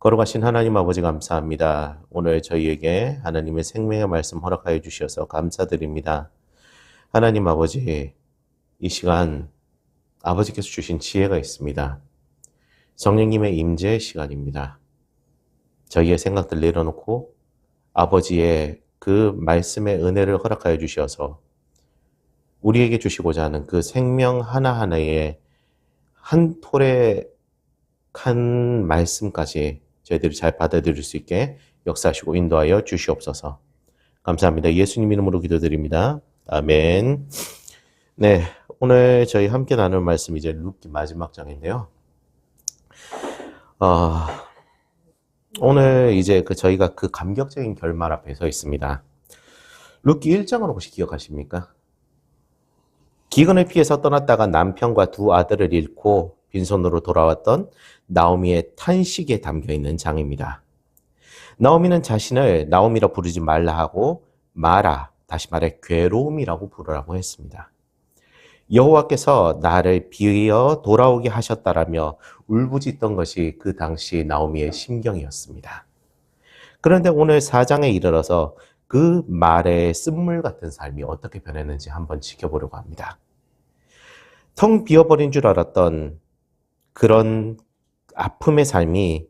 걸어가신 하나님 아버지 감사합니다. 오늘 저희에게 하나님의 생명의 말씀 허락하여 주셔서 감사드립니다. 하나님 아버지, 이 시간 아버지께서 주신 지혜가 있습니다. 성령님의 임재의 시간입니다. 저희의 생각들 내려놓고 아버지의 그 말씀의 은혜를 허락하여 주셔서 우리에게 주시고자 하는 그 생명 하나하나의 한 톨의 한 말씀까지 저희들이 잘 받아들일 수 있게 역사하시고 인도하여 주시옵소서. 감사합니다. 예수님 이름으로 기도드립니다. 아멘. 네, 오늘 저희 함께 나눌 말씀 이제 룻기 마지막 장인데요. 오늘 이제 저희가 그 감격적인 결말 앞에 서 있습니다. 룻기 1장을 혹시 기억하십니까? 기근을 피해서 떠났다가 남편과 두 아들을 잃고 빈손으로 돌아왔던 나오미의 탄식에 담겨있는 장입니다. 나오미는 자신을 나오미라 부르지 말라 하고 마라, 다시 말해 괴로움이라고 부르라고 했습니다. 여호와께서 나를 비어 돌아오게 하셨다라며 울부짖던 것이 그 당시 나오미의 심경이었습니다. 그런데 오늘 4장에 이르러서 그 말의 쓴물 같은 삶이 어떻게 변했는지 한번 지켜보려고 합니다. 텅 비어버린 줄 알았던 그런 아픔의 삶이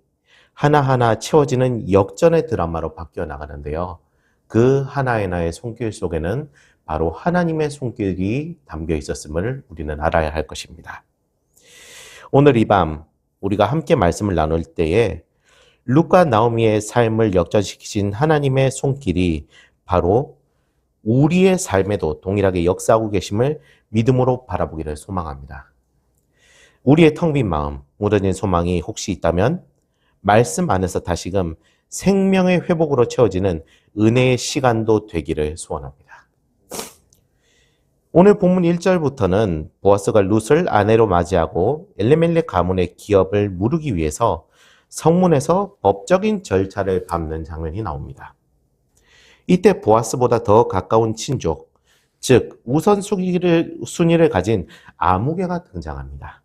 하나하나 채워지는 역전의 드라마로 바뀌어 나가는데요. 그 하나하나의 손길 속에는 바로 하나님의 손길이 담겨 있었음을 우리는 알아야 할 것입니다. 오늘 이 밤 우리가 함께 말씀을 나눌 때에 룻과 나오미의 삶을 역전시키신 하나님의 손길이 바로 우리의 삶에도 동일하게 역사하고 계심을 믿음으로 바라보기를 소망합니다. 우리의 텅 빈 마음, 무뎌진 소망이 혹시 있다면 말씀 안에서 다시금 생명의 회복으로 채워지는 은혜의 시간도 되기를 소원합니다. 오늘 본문 1절부터는 보아스가 룻을 아내로 맞이하고 엘리멜렉 가문의 기업을 무르기 위해서 성문에서 법적인 절차를 밟는 장면이 나옵니다. 이때 보아스보다 더 가까운 친족, 즉 우선순위를 가진 아무개가 등장합니다.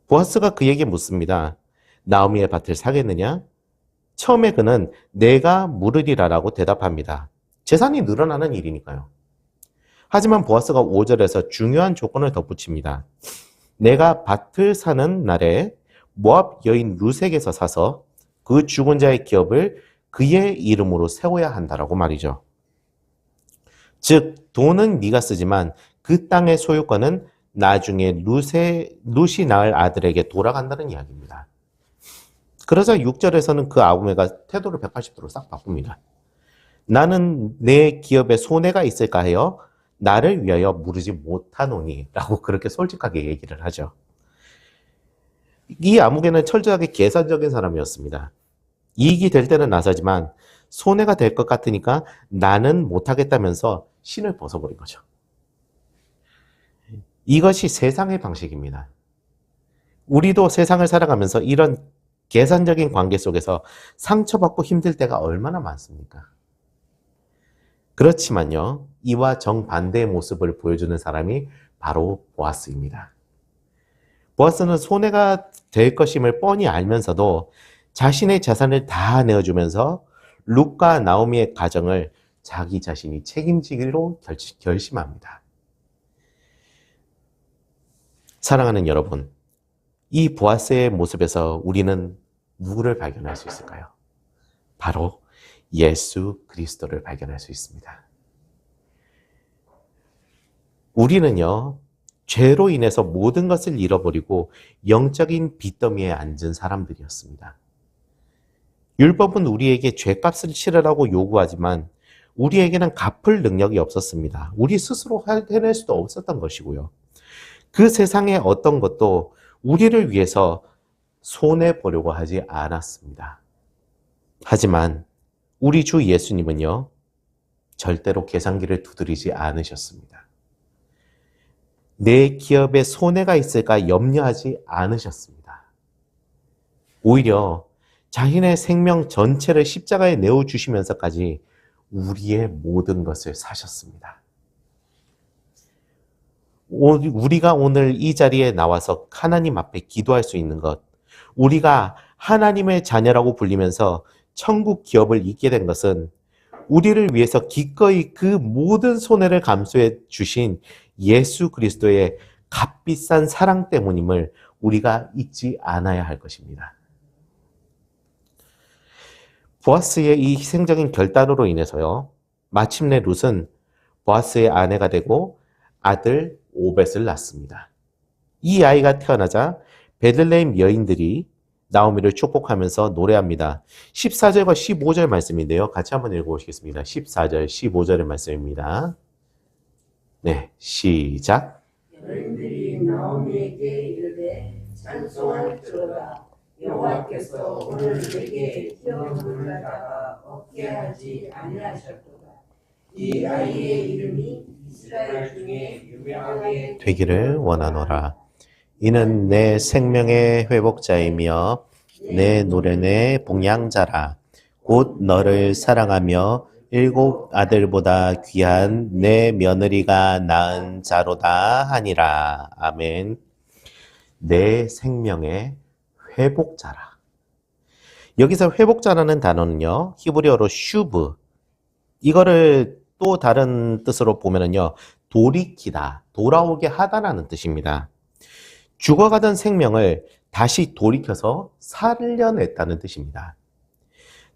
보아스가 그에게 묻습니다. 나오미의 밭을 사겠느냐? 처음에 그는 내가 물으리라라고 대답합니다. 재산이 늘어나는 일이니까요. 하지만 보아스가 5절에서 중요한 조건을 덧붙입니다. 내가 밭을 사는 날에 모압 여인 룻에게서 사서 그 죽은 자의 기업을 그의 이름으로 세워야 한다라고 말이죠. 즉 돈은 네가 쓰지만 그 땅의 소유권은 나중에 룻이 낳을 아들에게 돌아간다는 이야기입니다. 그러자 6절에서는 그 아우메가 태도를 180도로 싹 바꿉니다. 나는 내 기업에 손해가 있을까 하여 나를 위하여 물으지 못하노니 라고 그렇게 솔직하게 얘기를 하죠. 이 아무개는 철저하게 계산적인 사람이었습니다. 이익이 될 때는 나서지만 손해가 될 것 같으니까 나는 못하겠다면서 신을 벗어버린 거죠. 이것이 세상의 방식입니다. 우리도 세상을 살아가면서 이런 계산적인 관계 속에서 상처받고 힘들 때가 얼마나 많습니까? 그렇지만요, 이와 정반대의 모습을 보여주는 사람이 바로 보아스입니다. 보아스는 손해가 될 것임을 뻔히 알면서도 자신의 재산을 다 내어주면서 룻과 나오미의 가정을 자기 자신이 책임지기로 결심합니다. 사랑하는 여러분, 이 보아스의 모습에서 우리는 누구를 발견할 수 있을까요? 바로 예수 그리스도를 발견할 수 있습니다. 우리는요, 죄로 인해서 모든 것을 잃어버리고 영적인 빚더미에 앉은 사람들이었습니다. 율법은 우리에게 죄값을 치르라고 요구하지만 우리에게는 갚을 능력이 없었습니다. 우리 스스로 해낼 수도 없었던 것이고요. 그 세상의 어떤 것도 우리를 위해서 손해보려고 하지 않았습니다. 하지만 우리 주 예수님은요, 절대로 계산기를 두드리지 않으셨습니다. 내 기업에 손해가 있을까 염려하지 않으셨습니다. 오히려 자신의 생명 전체를 십자가에 내어주시면서까지 우리의 모든 것을 사셨습니다. 우리가 오늘 이 자리에 나와서 하나님 앞에 기도할 수 있는 것, 우리가 하나님의 자녀라고 불리면서 천국 기업을 잇게 된 것은 우리를 위해서 기꺼이 그 모든 손해를 감수해 주신 예수 그리스도의 값비싼 사랑 때문임을 우리가 잊지 않아야 할 것입니다. 보아스의 이 희생적인 결단으로 인해서요, 마침내 룻은 보아스의 아내가 되고 아들 오벳을 낳습니다. 이 아이가 태어나자 베들레헴 여인들이 나오미를 축복하면서 노래합니다. 14절과 15절 말씀인데요. 같이 한번 읽어보시겠습니다. 14절, 15절의 말씀입니다. 네, 시작. 여인들이 나오미에게 이르되 찬송할지로다. 여호와께서 오늘 내게 기업을 갖다가 얻게 하지 아니하셨도다. 이 아이의 이름이 이스라엘 중에 유명하게 되기를 원하노라. 이는 내 생명의 회복자이며 내 노련의 봉양자라. 곧 너를 사랑하며 7 아들보다 귀한 내 며느리가 낳은 자로다 하니라. 아멘. 내 생명의 회복자라. 여기서 회복자라는 단어는요, 히브리어로 슈브. 이거를 또 다른 뜻으로 보면은요, 돌이키다, 돌아오게 하다라는 뜻입니다. 죽어가던 생명을 다시 돌이켜서 살려냈다는 뜻입니다.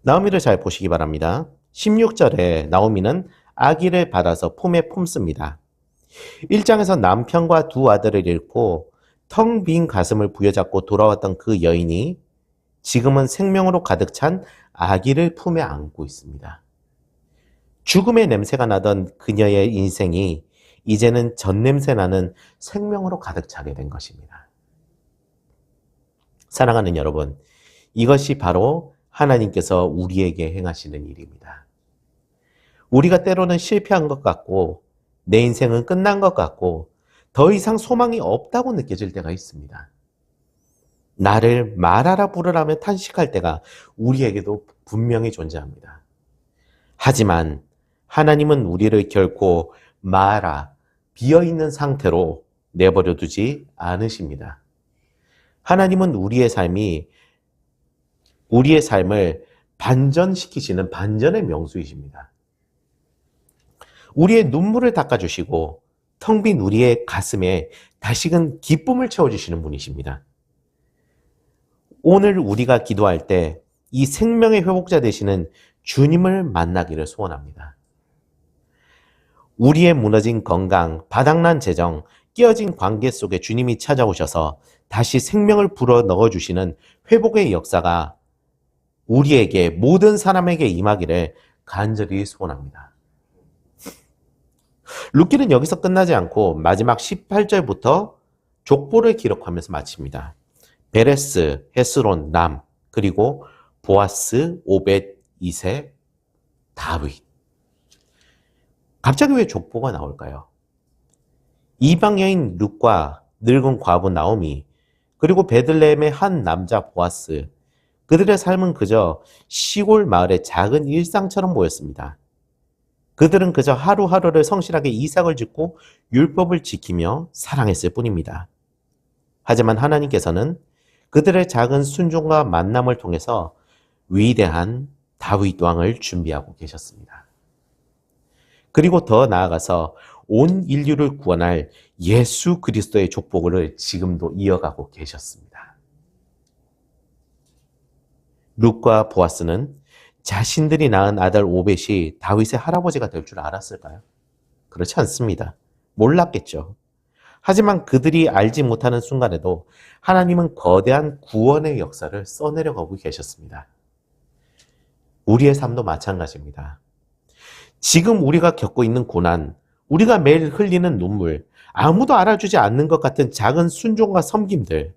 나오미를 잘 보시기 바랍니다. 16절에 나오미는 아기를 받아서 품에 품습니다. 1장에서 남편과 2 아들을 잃고 텅 빈 가슴을 부여잡고 돌아왔던 그 여인이 지금은 생명으로 가득 찬 아기를 품에 안고 있습니다. 죽음의 냄새가 나던 그녀의 인생이 이제는 전냄새 나는 생명으로 가득 차게 된 것입니다. 사랑하는 여러분, 이것이 바로 하나님께서 우리에게 행하시는 일입니다. 우리가 때로는 실패한 것 같고 내 인생은 끝난 것 같고 더 이상 소망이 없다고 느껴질 때가 있습니다. 나를 말하라 부르라며 탄식할 때가 우리에게도 분명히 존재합니다. 하지만 하나님은 우리를 결코 마라, 비어있는 상태로 내버려 두지 않으십니다. 하나님은 우리의 삶을 반전시키시는 반전의 명수이십니다. 우리의 눈물을 닦아주시고 텅 빈 우리의 가슴에 다시금 기쁨을 채워주시는 분이십니다. 오늘 우리가 기도할 때 이 생명의 회복자 되시는 주님을 만나기를 소원합니다. 우리의 무너진 건강, 바닥난 재정, 깨어진 관계 속에 주님이 찾아오셔서 다시 생명을 불어 넣어주시는 회복의 역사가 우리에게, 모든 사람에게 임하기를 간절히 소원합니다. 룻기는 여기서 끝나지 않고 마지막 18절부터 족보를 기록하면서 마칩니다. 베레스, 헤스론, 람, 그리고 보아스, 오벳, 이세, 다윗. 갑자기 왜 족보가 나올까요? 이방 여인 룻과 늙은 과부 나오미, 그리고 베들레헴의 한 남자 보아스, 그들의 삶은 그저 시골 마을의 작은 일상처럼 보였습니다. 그들은 그저 하루하루를 성실하게 이삭을 짓고 율법을 지키며 사랑했을 뿐입니다. 하지만 하나님께서는 그들의 작은 순종과 만남을 통해서 위대한 다윗 왕을 준비하고 계셨습니다. 그리고 더 나아가서 온 인류를 구원할 예수 그리스도의 족보를 지금도 이어가고 계셨습니다. 룻과 보아스는 자신들이 낳은 아들 오벳이 다윗의 할아버지가 될 줄 알았을까요? 그렇지 않습니다. 몰랐겠죠. 하지만 그들이 알지 못하는 순간에도 하나님은 거대한 구원의 역사를 써내려가고 계셨습니다. 우리의 삶도 마찬가지입니다. 지금 우리가 겪고 있는 고난, 우리가 매일 흘리는 눈물, 아무도 알아주지 않는 것 같은 작은 순종과 섬김들,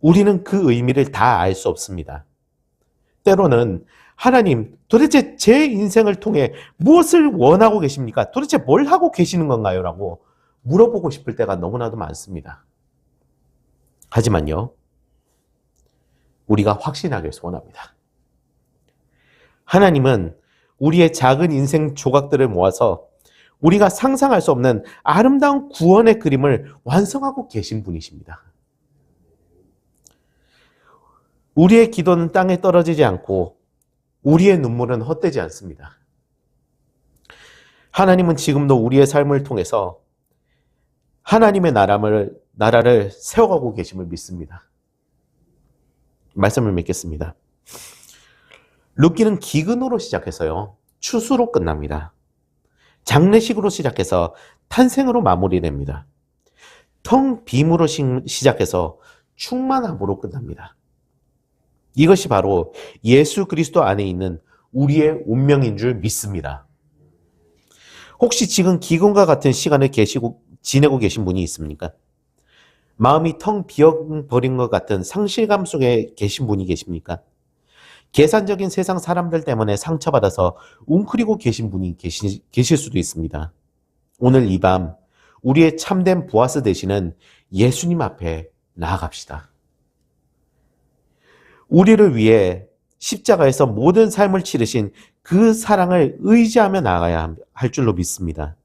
우리는 그 의미를 다 알 수 없습니다. 때로는 하나님, 도대체 제 인생을 통해 무엇을 원하고 계십니까? 도대체 뭘 하고 계시는 건가요? 라고 물어보고 싶을 때가 너무나도 많습니다. 하지만요, 우리가 확신하길 소원합니다. 하나님은 우리의 작은 인생 조각들을 모아서 우리가 상상할 수 없는 아름다운 구원의 그림을 완성하고 계신 분이십니다. 우리의 기도는 땅에 떨어지지 않고 우리의 눈물은 헛되지 않습니다. 하나님은 지금도 우리의 삶을 통해서 하나님의 나라를 세워가고 계심을 믿습니다. 말씀을 맺겠습니다. 룻기는 기근으로 시작해서요, 추수로 끝납니다. 장례식으로 시작해서 탄생으로 마무리됩니다. 텅 빔으로 시작해서 충만함으로 끝납니다. 이것이 바로 예수 그리스도 안에 있는 우리의 운명인 줄 믿습니다. 혹시 지금 기근과 같은 시간을 지내고 계신 분이 있습니까? 마음이 텅 비어버린 것 같은 상실감 속에 계신 분이 계십니까? 계산적인 세상 사람들 때문에 상처받아서 웅크리고 계신 분이 계실 수도 있습니다. 오늘 이 밤 우리의 참된 보아스 되시는 예수님 앞에 나아갑시다. 우리를 위해 십자가에서 모든 삶을 치르신 그 사랑을 의지하며 나아가야 할 줄로 믿습니다.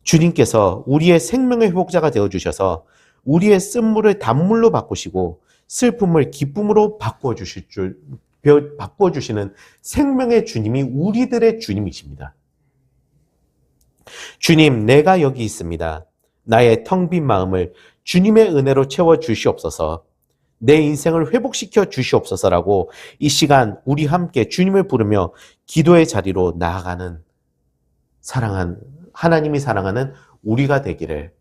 주님께서 우리의 생명의 회복자가 되어주셔서 우리의 쓴물을 단물로 바꾸시고 슬픔을 기쁨으로 바꿔주시는 생명의 주님이 우리들의 주님이십니다. 주님, 내가 여기 있습니다. 나의 텅 빈 마음을 주님의 은혜로 채워 주시옵소서. 내 인생을 회복시켜 주시옵소서라고 이 시간 우리 함께 주님을 부르며 기도의 자리로 나아가는 하나님이 사랑하는 우리가 되기를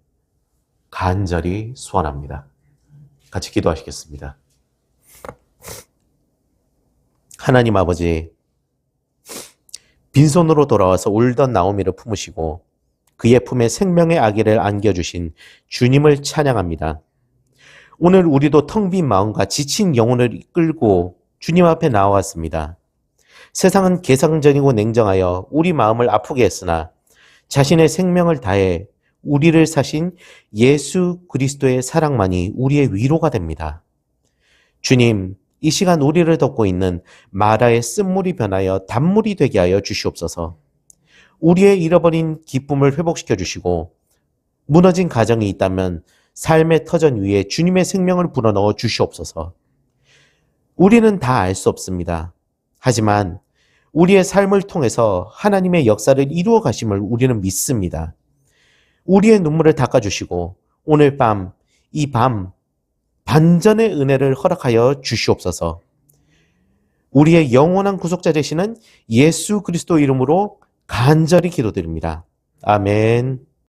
간절히 소원합니다. 같이 기도하시겠습니다. 하나님 아버지, 빈손으로 돌아와서 울던 나오미를 품으시고 그의 품에 생명의 아기를 안겨주신 주님을 찬양합니다. 오늘 우리도 텅 빈 마음과 지친 영혼을 이끌고 주님 앞에 나왔습니다. 세상은 계산적이고 냉정하여 우리 마음을 아프게 했으나 자신의 생명을 다해 우리를 사신 예수 그리스도의 사랑만이 우리의 위로가 됩니다. 주님, 이 시간 우리를 덮고 있는 마라의 쓴물이 변하여 단물이 되게 하여 주시옵소서. 우리의 잃어버린 기쁨을 회복시켜 주시고 무너진 가정이 있다면 삶의 터전 위에 주님의 생명을 불어넣어 주시옵소서. 우리는 다 알 수 없습니다. 하지만 우리의 삶을 통해서 하나님의 역사를 이루어 가심을 우리는 믿습니다. 우리의 눈물을 닦아주시고 오늘 밤, 이 밤 반전의 은혜를 허락하여 주시옵소서. 우리의 영원한 구속자 되시는 예수 그리스도 이름으로 간절히 기도드립니다. 아멘.